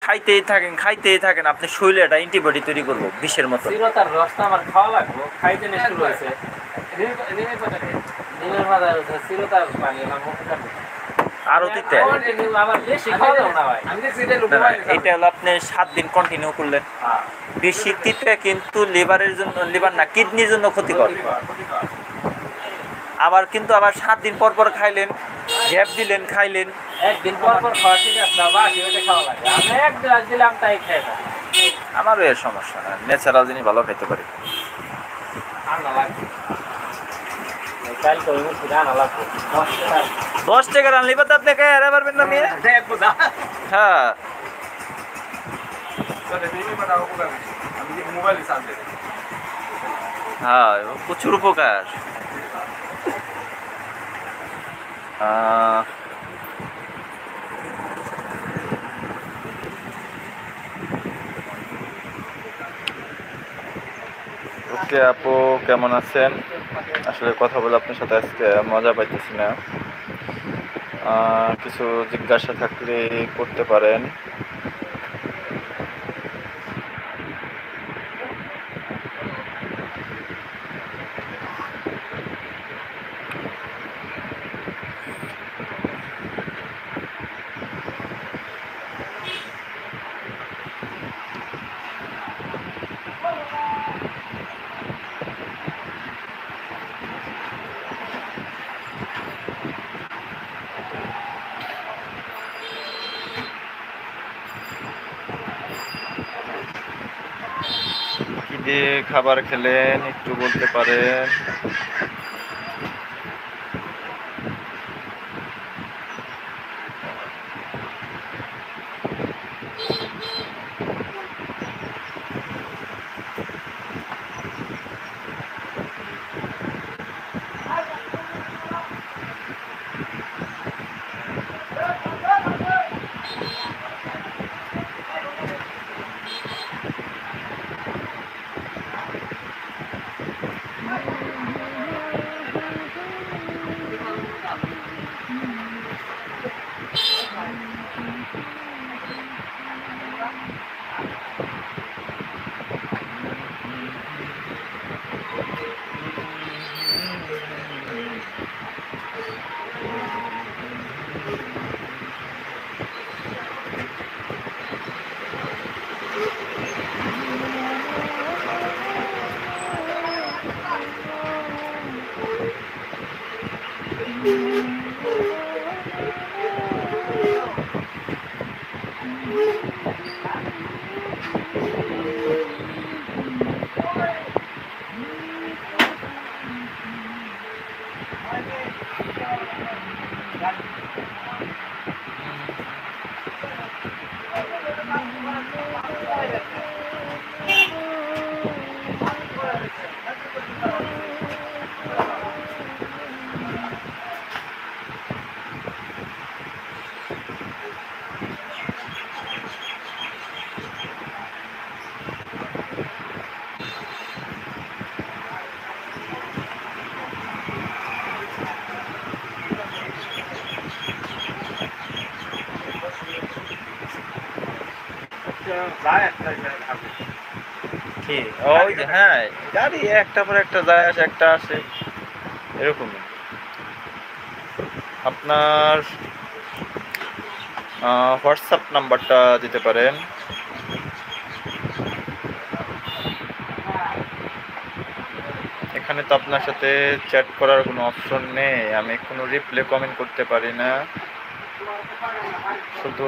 খাইতেই থাকেন, আপনি শরীরে একটা অ্যান্টিবডি তৈরি করবো বিষের মতো। চিরতার রসটা আমার খাওয়া লাগবো, খাইতে নিয়ে শুরু হয়েছে। ডিমের মাথা চিরতার পানি আমার মুখে কাটবে। আর অতীতে আমার বেশি খাওয়া যাবে না ভাই। এটা হলো আপনি 7 দিন কন্টিনিউ করলেন। বেশি তিতে কিন্তু লিভারের জন্য, লিভার না কিডনির জন্য ক্ষতিকর। আবার 7 দিন পর পর খাইলেন, গ্যাপ দিলেন, খাইলেন। একদিন পর পর খাওয়া ঠিক আছে না, বাকি ওইটা খাওয়া লাগে। আমি এক গ্লাস দিলাম তাই খেয়ে থাকি। আমারও এর সমস্যা না, ন্যাচারাল জিনিস ভালো খাইতে পারি। ঠান্ডা লাগবে, কাল করে মুখে ঠান্ডা লাগবে। 10 টাকা রান লিভার তো আপনি খেয়ে হারা পারবেন না মেয়ে। হ্যাঁ হ্যাঁ, প্রচুর উপকার। ওকে আপু, কেমন আছেন? আসলে কথা বলে আপনার সাথে আজকে মজা পাইতেছি না। কিছু জিজ্ঞাসা থাকলে করতে পারেন। কি দিয়ে খাবার খেলেন একটু বলতে পারেন? কি ওই যে হ্যাঁ, গাড়ি একটা পর একটা যায় আসে, একটা আসে, এরকমই। আপনার হোয়াটসঅ্যাপ নাম্বারটা দিতে পারেন। এখানে তো আপনার সাথে চ্যাট করার কোনো অপশন নেই, আমি কোনো রিপ্লাই কমেন্ট করতে পারি না, শুধু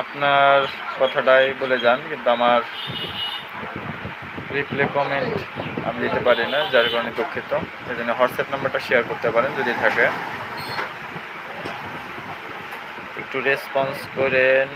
আপনার কথাটাই বলে যান, কিন্তু আমার রিপ্লাই কমেন্ট আমি দিতে পারি না, যার কারণে দুঃখিত। এই জন্য হোয়াটসঅ্যাপ নাম্বারটা শেয়ার করতে পারেন যদি থাকে, একটু রেসপন্স করেন।